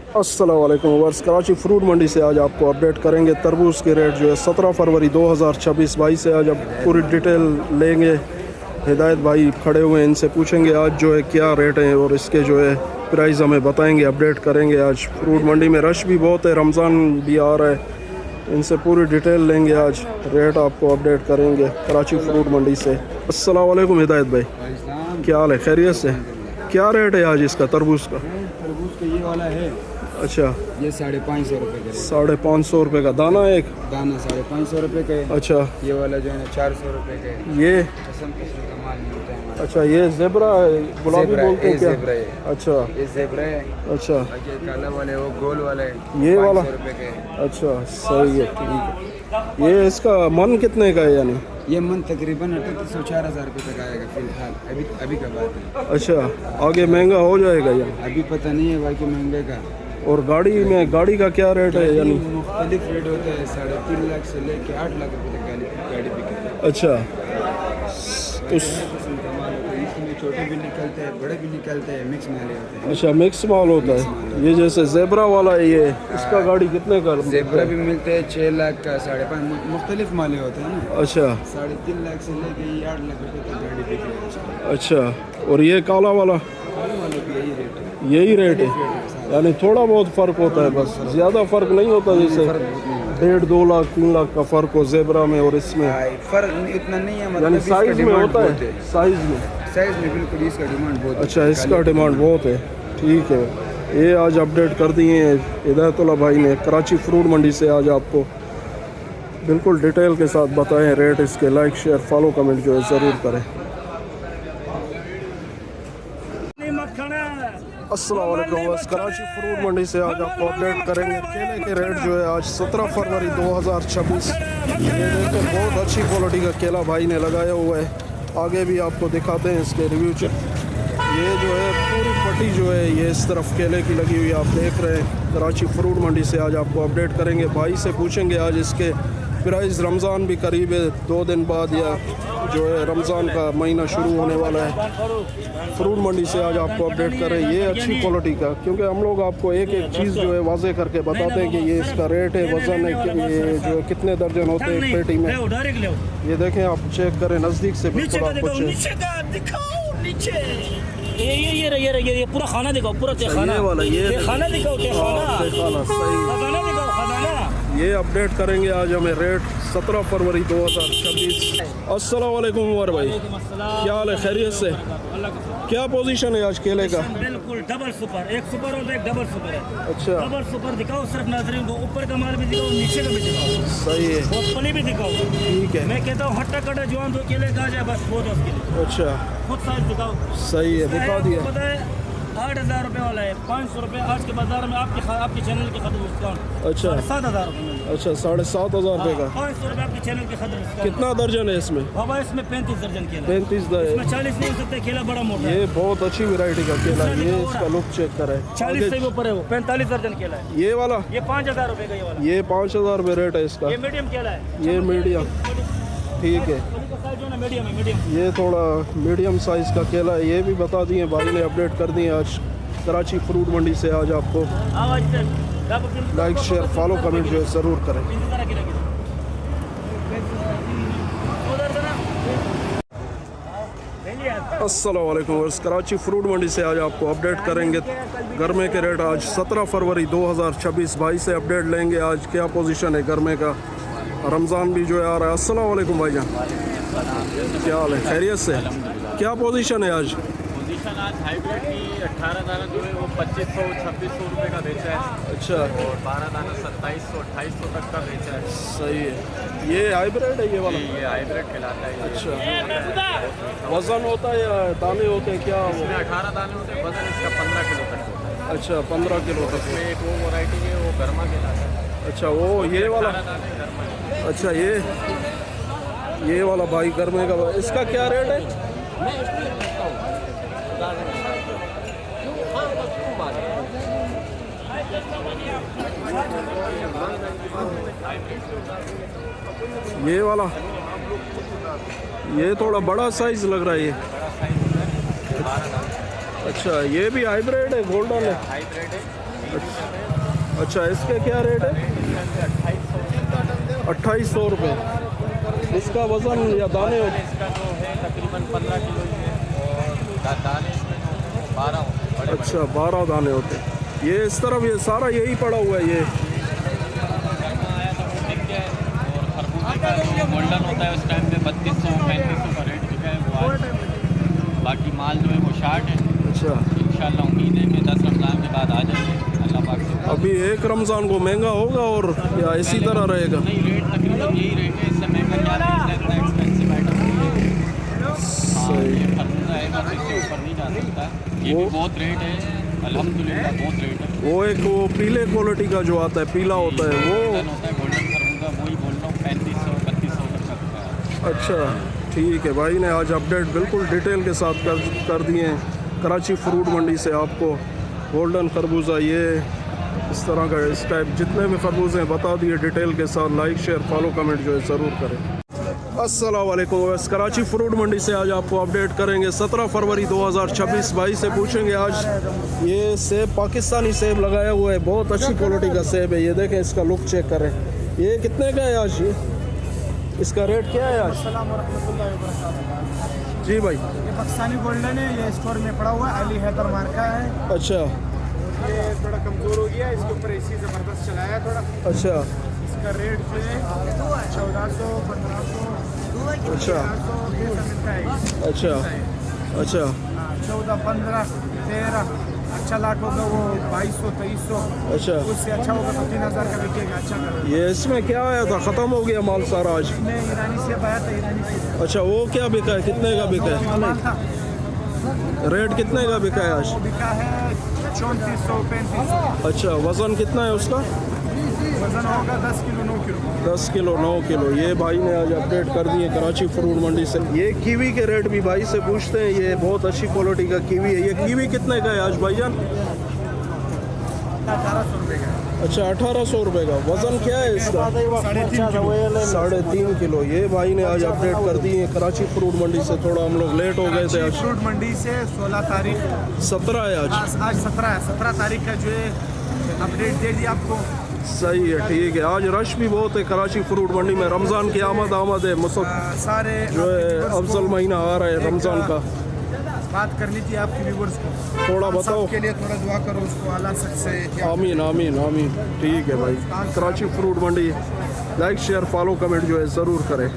अस्सलाम वालेकुम verse, Karachi fruit मंडी से आज आपको अपडेट करेंगे तरबूज के रेट जो है 17 फरवरी 2026 भाई से आज अब पूरी डिटेल लेंगे। हिदायत भाई खड़े हुए हैं, इनसे पूछेंगे आज जो है क्या रेट है और इसके जो है प्राइस हमें बताएंगे, अपडेट करेंगे। आज फ्रूट मंडी में रश भी बहुत है, रमज़ान भी आ रहा है, इनसे पूरी डिटेल लेंगे, आज रेट आपको अपडेट करेंगे कराची फ्रूट मंडी से। अस्सलाम वालेकुम हिदायत भाई, क्या हाल है, खैरियत से? क्या रेट है आज इसका तरबूज का? तरबूज का ये वाला है, अच्छा ये 550 रुपये का। 550 रुपये का दाना एक दाना 550 रुपये का है। अच्छा, ये वाला जो है ना 400 रुपये का है। ये किस्म किस्म का माल मिलता है हमारे। अच्छा, ये ज़ेबरा है, गुलाबी ज़ेबरा है, बोलते हैं ये क्या? ज़ेबरा है। अच्छा ये ज़ेबरा है। अच्छा, ये काला वाला है, वो गोल वाला है, ये वाला 500 रुपये का है। अच्छा सही है, ठीक है। ये इसका मन कितने का है यानी? ये मन तकरीबन 3800-4000 रुपये तक आएगा फिलहाल, अभी का बात है। अच्छा, आगे महंगा हो जाएगा यानी? अभी पता नहीं है बाकी महंगे का। और गाड़ी का क्या रेट है यानी? मुख्तलिफ रेट होता है, 3.5 लाख से लेके 8 लाख रुपये तक गाड़ी बिकती है। अच्छा, उस किस्म का माल होता है, इसमें छोटे भी निकलते हैं, बड़े भी निकलते हैं, मिक्स माल होते हैं। अच्छा मिक्स माल होता है। ये जैसे ज़ेबरा वाला है, ये इसका गाड़ी कितने का? ज़ेबरा भी मिलते हैं 6 लाख का, 5.5 मुख्तलिफ माले होते हैं ना। अच्छा 3.5 लाख से लेके 8 लाख रुपये तक गाड़ी बिक रही है। अच्छा, और ये काला वाला? काले वालों की यही रेट है। यही रेट है यानी थोड़ा बहुत फ़र्क होता है, बस ज़्यादा फ़र्क नहीं होता, जैसे 1.5-2 लाख 3 लाख का फ़र्क हो ज़ेबरा में और इसमें? फर्क इतना नहीं है, मतलब यानी इसका साइज़ में डिमांड होता बहुत है, साइज़ में? साइज में बिल्कुल इसका डिमांड बहुत है। अच्छा, इसका डिमांड बहुत है, ठीक है। ये आज अपडेट कर दिए हैं हिदायतुल्लाह भाई ने कराची फ्रूट मंडी से। आज आपको बिल्कुल डिटेल के साथ बताएं रेट इसके। लाइक शेयर फॉलो कमेंट जो है ज़रूर करें। अस्सलाम वालेकुम, बस कराची फ्रूट मंडी से आज आपको अपडेट करेंगे केले के रेट जो है आज 17 फरवरी 2026। ये देखो बहुत अच्छी क्वालिटी का केला भाई ने लगाया हुआ है, आगे भी आपको दिखाते हैं इसके रिव्यू चेक। ये जो है पूरी पट्टी जो है ये इस तरफ केले की लगी हुई आप देख रहे हैं। कराची फ्रूट मंडी से आज आपको अपडेट करेंगे, भाई से पूछेंगे आज इसके प्राइस। रमज़ान भी करीब है, 2 दिन बाद या जो है रमज़ान का महीना शुरू होने वाला है। फ्रूट मंडी से आज आपको अपडेट करें ये अच्छी क्वालिटी का, क्योंकि हम लोग आपको एक एक चीज़ जो है वाजे करके बताते हैं कि ये इसका रेट है, वज़न है, कि ये जो कितने दर्जन होते हैं एक पेटी में। ये देखें आप, चेक करें नज़दीक से, बिल्कुल आपको ये पूरा खाना दिखाओ, पूरा खाना, ये वाला, ये खाना दिखाओ, खाना सही। खजाना दिखाओ, खजाना। ये अपडेट करेंगे आज हमें रेट 17 फरवरी 2026। अस्सलाम वालेकुम उमर भाई, क्या हाल है, खैरियत से? क्या पोजीशन है आज केले का? बिल्कुल डबल सुपर, एक सुपर और एक डबल सुपर है। अच्छा, डबल सुपर दिखाओ, सिर्फ नाजरीन को ऊपर का माल भी दिखाओ, नीचे का भी दिखाओ, सही है, और फली भी दिखाओ। ठीक है। मैं कहता हूँ हट्टा कट्टा जवान दो केले का जाए बस, बहुत उसके लिए। अच्छा खुद साइज दिखाओ, सही है, दिखा दिया। पता है 8,000 रुपये वाला है, 500 रुपये आज के बाजार में आपके चैनल के खत्म डिस्काउंट। अच्छा 7,000 रुपये। अच्छा, 7,500 रुपये का। 500 रुपये आपके चैनल के खत्म डिस्काउंट। कितना दर्जन है इसमें? बाबा इसमें 35 दर्जन केला, 35 इसमें 40 नहीं हो सकते, केला बड़ा मोटा है। ये बहुत अच्छी वैरायटी का केला है, ये इसका लुक चेक करें। 40 से भी ऊपर है वो, 45 दर्जन केला है। ये वाला, ये 5,000 रुपये का, ये वाला, ये 5,000 रुपये रेट है इसका। ये मीडियम केला है, ये मीडियम, ठीक है। साइज जो है ना मीडियम है, मीडियम। ये थोड़ा मीडियम साइज़ का केला है, ये भी बता दिए भाई ने, अपडेट कर दिए आज कराची फ्रूट मंडी से। आज आपको लाइक शेयर फॉलो कमेंट जो है ज़रूर करें। अस्सलाम वालेकुम, कराची फ्रूट मंडी से आज आपको अपडेट करेंगे गरमे के रेट आज 17 फरवरी 2026। भाई से अपडेट लेंगे आज क्या पोजीशन है गरमे का, रमज़ान भी जो है आ रहा है। अस्सलाम वालेकुम भाईजान, क्या हाल है, खैरियत से? क्या पोजीशन है आज? पोजीशन आज हाइब्रिड की 18 दाना जो है वो 2500-2600 रुपये का बेचा है। अच्छा, और 12 दाना 2700-2800 तक का बेचा है। सही है। ये हाइब्रिड है ये वाला? ये हाइब्रिड कहलाता है। अच्छा, वज़न होता है या दाने होते हैं क्या? इसमें 18 दाने होते हैं, वजन इसका 15 किलो तक होता है। अच्छा, 15 किलो तक। इसमें एक वो वैरायटी है वो गर्मा कहलाता है। अच्छा, वो ये वाला? 18 दाने गर्मा है। अच्छा, ये वाला भाई गर्मे का, इसका क्या रेट है? ये वाला, ये थोड़ा बड़ा साइज लग रहा है ये। अच्छा, ये भी हाइब्रिड है, गोल्डन है? हाइब्रिड है, अच्छा, इसके क्या रेट है? 2800 रुपये। इसका वज़न या दाने? इसका जो है तकरीबन 15 किलो ही है और दाने इसमें जो 12 बड़े अच्छा, 12 दाने होते हैं। ये इस तरफ ये सारा यही पड़ा हुआ है ये। आया था वो बिक गया है। और खरबूजे का जो गोल्डन होता है उस टाइम पे 3200-3500 का रेट बिका है वो आज। बाकी माल जो है वो शार्ट है। अच्छा, इंशाल्लाह उम्मीद है कि 10 रमज़ान के बाद आ जाएंगे अल्लाह पाक से। अभी एक रमज़ान को महंगा होगा और या इसी तरह रहेगा? नहीं, रेट तकरीबन यही रेट है। इससे महंगा क्या है, इतना एक्सपेंसिव आइटम नहीं है। हाँ, सही। ये खरबूजा आएगा तो इससे ऊपर नहीं जा सकता। ये भी बहुत रेट है, अल्हम्दुलिल्लाह बहुत रेट है। वो एक वो पीले क्वालिटी का जो आता है, पीला होता है वो। गोल्डन होता है, गोल्डन खरबूजा वही बोल रहा हूँ 3500-3200 तक का है। अच्छा, ठीक है। भाई ने आज अपडेट बिल्कुल डिटेल के साथ कर दिए हैं कराची फ्रूट मंडी से। आपको गोल्डन खरबूजा ये इस तरह का इस टाइप जितने भी खरबूजे हैं बता दिए डिटेल के साथ। लाइक शेयर फॉलो कमेंट जो है ज़रूर करें। अस्सलाम वालेकुम। बस कराची फ्रूट मंडी से आज आपको अपडेट करेंगे 17 फरवरी 2026। भाई से पूछेंगे आज ये सेब पाकिस्तानी सेब लगाया हुआ है, बहुत अच्छी क्वालिटी का सेब है। ये देखें, इसका लुक चेक करें। ये कितने का है आज? ये इसका रेट क्या है आज? जी भाई। ये पाकिस्तानी गोल्डन है, ये स्टोर में पड़ा हुआ है, अली हैदर मार्का है। अच्छा ये थोड़ा कमज़ोर हो गया है, इसके ऊपर एसी ज़बरदस्त चलाया है थोड़ा। अच्छा इसका रेट जो है 1400, 1500, अच्छा 1400 मिलता है। अच्छा अच्छा 14, 15, 13 अच्छा लाट होगा वो 2200, 2300। अच्छा। उससे अच्छा होगा तो 3000 का बिकेगा। अच्छा कलर ये इसमें क्या आया था? ख़त्म हो गया माल सारा आज? में ईरानी सेब आया था, ईरानी सेब अच्छा, वो क्या बिका है? कितने का बिका है? माल था, रेट कितने का बिका है आज? वो बिका है 3400, 3500। अच्छा, वज़न कितना है उसका? वजन होगा 10 किलो, 9 किलो। 10 kilo 9 kilo. ये भाई ने आज अपडेट कर दिए कराची फ्रूट मंडी से। ये कीवी के रेट भी भाई से पूछते हैं। ये बहुत अच्छी क्वालिटी का कीवी है। ये कीवी कितने का है आज भाईजान? 1800 रुपये का। अच्छा, 1800 रुपये का। वज़न क्या है इसका? 3.5 किलो। ये भाई ने आज अपडेट कर दिए हैं कराची फ्रूट मंडी से। थोड़ा हम लोग लेट हो गए थे आज। फ्रूट मंडी से 16 तारीख 17 है आज। आज 17 है, 17 तारीख का जो है अपडेट दे दी आपको। सही है, ठीक है। आज रश भी बहुत है कराची फ्रूट मंडी में। रमज़ान की आमद है। सारे जो है अफजल महीना आ रहा है रमज़ान का। बात करनी थी आपके व्यूवर्स को, थोड़ा बताओ। के लिए थोड़ा दुआ करो उसको अल्लाह से। आमीन आमीन आमीन। ठीक है भाई। कराची फ्रूट मंडी लाइक शेयर फॉलो कमेंट जो है ज़रूर करें।